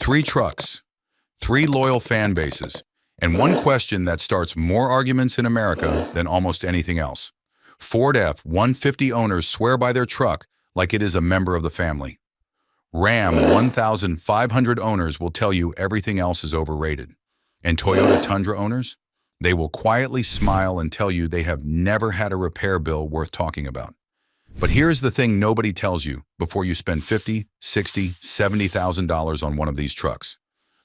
Three trucks, three loyal fan bases, and one question that starts more arguments in America than almost anything else. Ford F-150 owners swear by their truck like it is a member of the family. Ram 1,500 owners will tell you everything else is overrated. And Toyota Tundra owners? They will quietly smile and tell you they have never had a repair bill worth talking about. But here's the thing nobody tells you before you spend $50,000, $60,000, $70,000 on one of these trucks.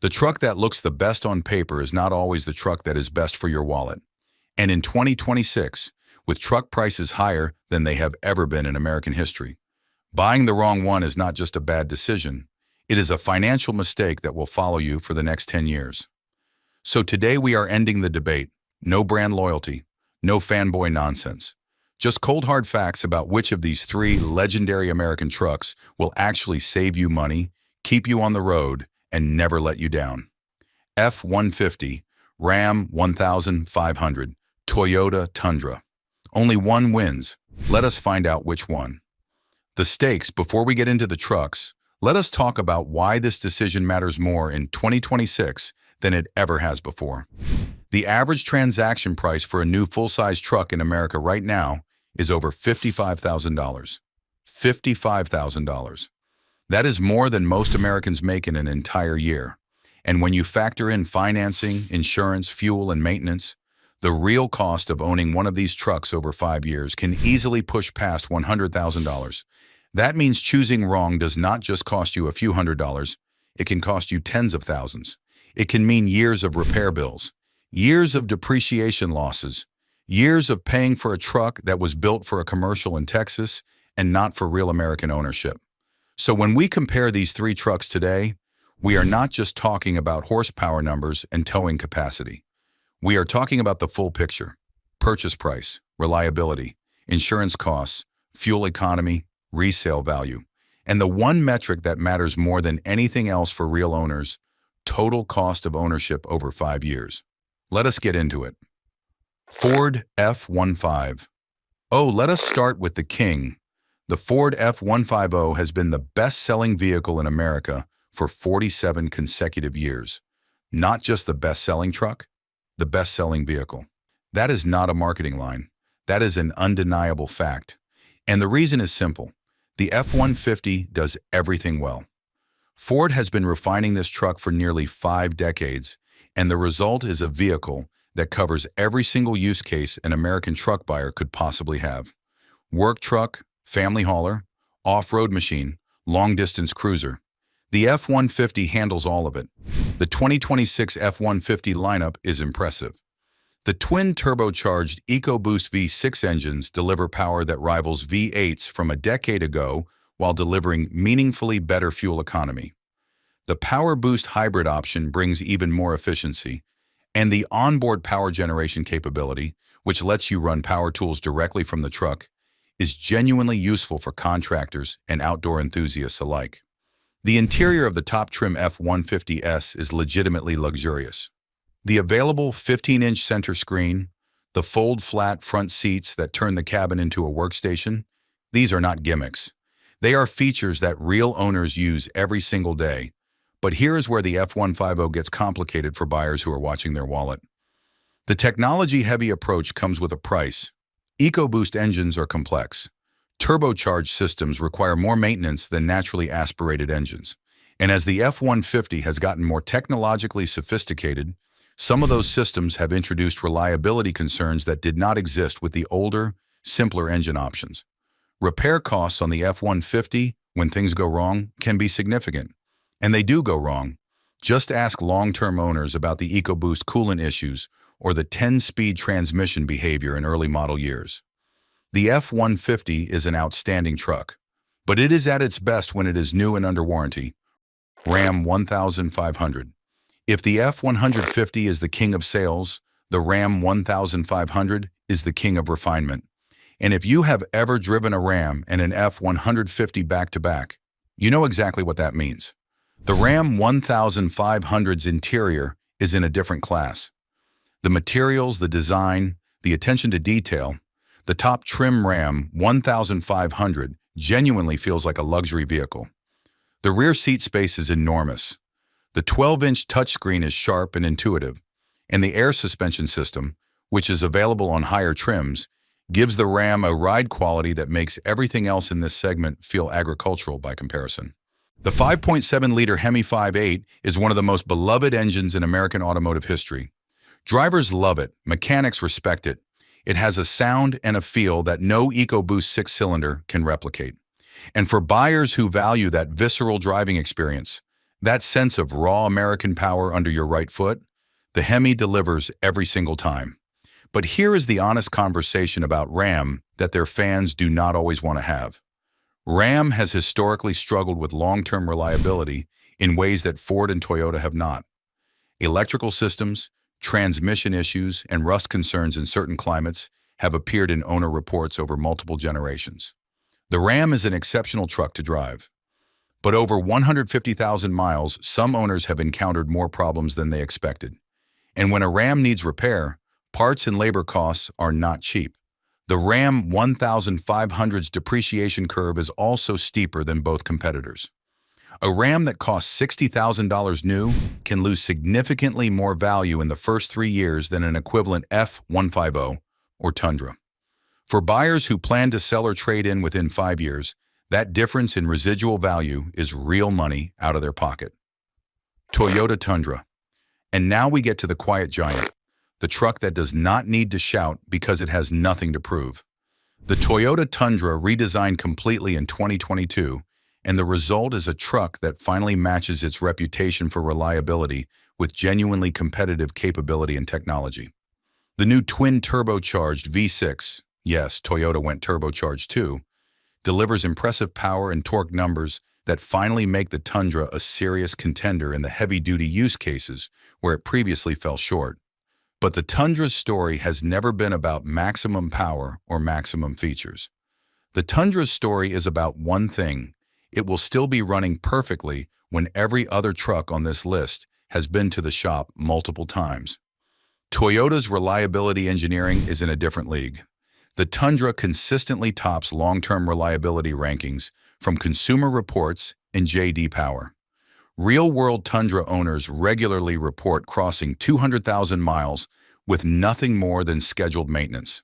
The truck that looks the best on paper is not always the truck that is best for your wallet. And in 2026, with truck prices higher than they have ever been in American history, buying the wrong one is not just a bad decision, it is a financial mistake that will follow you for the next 10 years. So today we are ending the debate. No brand loyalty, no fanboy nonsense. Just cold hard facts about which of these three legendary American trucks will actually save you money, keep you on the road, and never let you down. F-150, Ram 1,500, Toyota Tundra. Only one wins. Let us find out which one. The stakes before we get into the trucks, let us talk about why this decision matters more in 2026 than it ever has before. The average transaction price for a new full-size truck in America right now is over $55,000. $55,000. That is more than most Americans make in an entire year. And when you factor in financing, insurance, fuel, and maintenance, the real cost of owning one of these trucks over 5 years can easily push past $100,000. That means choosing wrong does not just cost you a few $100s, it can cost you tens of thousands. It can mean years of repair bills, years of depreciation losses, years of paying for a truck that was built for a commercial in Texas and not for real American ownership. So when we compare these three trucks today, we are not just talking about horsepower numbers and towing capacity. We are talking about the full picture: purchase price, reliability, insurance costs, fuel economy, resale value, and the one metric that matters more than anything else for real owners: total cost of ownership over 5 years. Let us get into it. Ford F-150. Let us start with the king. The Ford F-150 has been the best-selling vehicle in America for 47 consecutive years. Not just the best-selling truck, the best-selling vehicle. That is not a marketing line. That is an undeniable fact. And the reason is simple. The F-150 does everything well. Ford has been refining this truck for nearly 5 decades, and the result is a vehicle that covers every single use case an American truck buyer could possibly have. Work truck, family hauler, off-road machine, long-distance cruiser. The F-150 handles all of it. The 2026 F-150 lineup is impressive. The twin turbocharged EcoBoost V6 engines deliver power that rivals V8s from a decade ago while delivering meaningfully better fuel economy. The Power Boost hybrid option brings even more efficiency, and the onboard power generation capability, which lets you run power tools directly from the truck, is genuinely useful for contractors and outdoor enthusiasts alike. The interior of the top trim F-150S is legitimately luxurious. The available 15-inch center screen, the fold-flat front seats that turn the cabin into a workstation, these are not gimmicks. They are features that real owners use every single day. But here is where the F-150 gets complicated for buyers who are watching their wallet. The technology-heavy approach comes with a price. EcoBoost engines are complex. Turbocharged systems require more maintenance than naturally aspirated engines. And as the F-150 has gotten more technologically sophisticated, some of those systems have introduced reliability concerns that did not exist with the older, simpler engine options. Repair costs on the F-150, when things go wrong, can be significant. And they do go wrong. Just ask long-term owners about the EcoBoost coolant issues or the 10-speed transmission behavior in early model years. The F-150 is an outstanding truck, but it is at its best when it is new and under warranty. Ram 1,500. If the F-150 is the king of sales, the Ram 1,500 is the king of refinement. And if you have ever driven a Ram and an F-150 back-to-back, you know exactly what that means. The Ram 1,500's interior is in a different class. The materials, the design, the attention to detail, the top trim Ram 1,500 genuinely feels like a luxury vehicle. The rear seat space is enormous. The 12-inch touchscreen is sharp and intuitive, and the air suspension system, which is available on higher trims, gives the Ram a ride quality that makes everything else in this segment feel agricultural by comparison. The 5.7-liter Hemi 5.8 is one of the most beloved engines in American automotive history. Drivers love it, mechanics respect it. It has a sound and a feel that no EcoBoost six-cylinder can replicate. And for buyers who value that visceral driving experience, that sense of raw American power under your right foot, the Hemi delivers every single time. But here is the honest conversation about Ram that their fans do not always want to have. Ram has historically struggled with long-term reliability in ways that Ford and Toyota have not. Electrical systems, transmission issues, and rust concerns in certain climates have appeared in owner reports over multiple generations. The Ram is an exceptional truck to drive. But over 150,000 miles, some owners have encountered more problems than they expected. And when a Ram needs repair, parts and labor costs are not cheap. The Ram 1500's depreciation curve is also steeper than both competitors. A Ram that costs $60,000 new can lose significantly more value in the first 3 years than an equivalent F-150 or Tundra. For buyers who plan to sell or trade in within 5 years, that difference in residual value is real money out of their pocket. Toyota Tundra. And now we get to the quiet giant, the truck that does not need to shout because it has nothing to prove. The Toyota Tundra redesigned completely in 2022, and the result is a truck that finally matches its reputation for reliability with genuinely competitive capability and technology. The new twin-turbocharged V6, yes, Toyota went turbocharged too, delivers impressive power and torque numbers that finally make the Tundra a serious contender in the heavy-duty use cases where it previously fell short. But the Tundra's story has never been about maximum power or maximum features. The Tundra's story is about one thing: it will still be running perfectly when every other truck on this list has been to the shop multiple times. Toyota's reliability engineering is in a different league. The Tundra consistently tops long-term reliability rankings from Consumer Reports and J.D. Power. Real-world Tundra owners regularly report crossing 200,000 miles with nothing more than scheduled maintenance.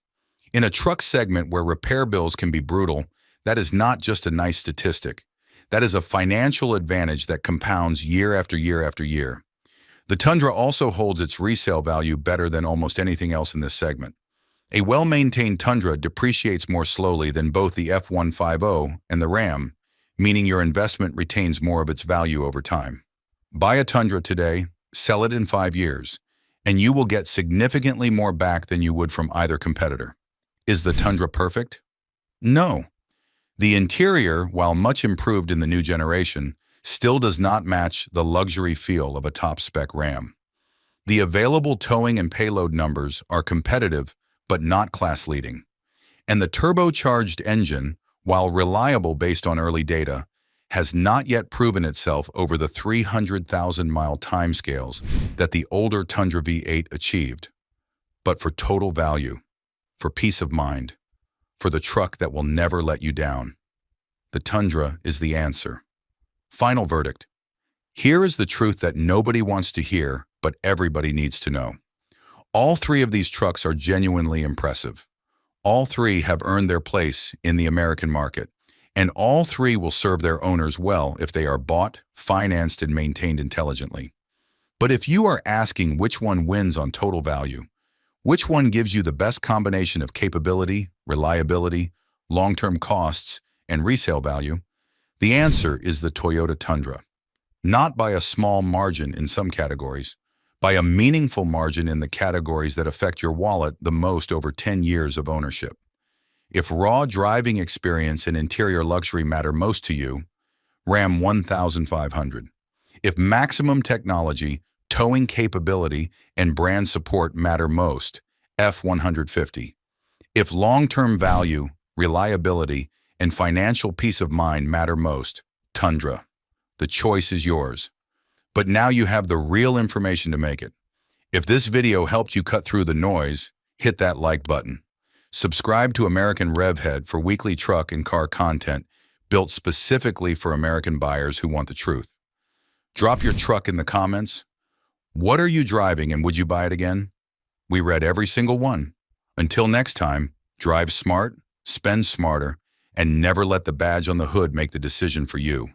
In a truck segment where repair bills can be brutal, that is not just a nice statistic. That is a financial advantage that compounds year after year after year. The Tundra also holds its resale value better than almost anything else in this segment. A well-maintained Tundra depreciates more slowly than both the F-150 and the Ram, meaning your investment retains more of its value over time. Buy a Tundra today, sell it in 5 years, and you will get significantly more back than you would from either competitor. Is the Tundra perfect? No. The interior, while much improved in the new generation, still does not match the luxury feel of a top-spec Ram. The available towing and payload numbers are competitive but not class-leading. And the turbocharged engine, while reliable based on early data, has not yet proven itself over the 300,000-mile timescales that the older Tundra V8 achieved. But for total value, for peace of mind, for the truck that will never let you down, the Tundra is the answer. Final verdict. Here is the truth that nobody wants to hear, but everybody needs to know. All 3 of these trucks are genuinely impressive. All 3 have earned their place in the American market, and all 3 will serve their owners well if they are bought, financed, and maintained intelligently. But if you are asking which one wins on total value, which one gives you the best combination of capability, reliability, long-term costs, and resale value, the answer is the Toyota Tundra. Not by a small margin in some categories, by a meaningful margin in the categories that affect your wallet the most over 10 years of ownership. If raw driving experience and interior luxury matter most to you, Ram 1500. If maximum technology, towing capability, and brand support matter most, F-150. If long-term value, reliability, and financial peace of mind matter most, Tundra. The choice is yours. But now you have the real information to make it. If this video helped you cut through the noise, hit that like button. Subscribe to AmericanRevHead for weekly truck and car content built specifically for American buyers who want the truth. Drop your truck in the comments. What are you driving and would you buy it again? We read every single one. Until next time, drive smart, spend smarter, and never let the badge on the hood make the decision for you.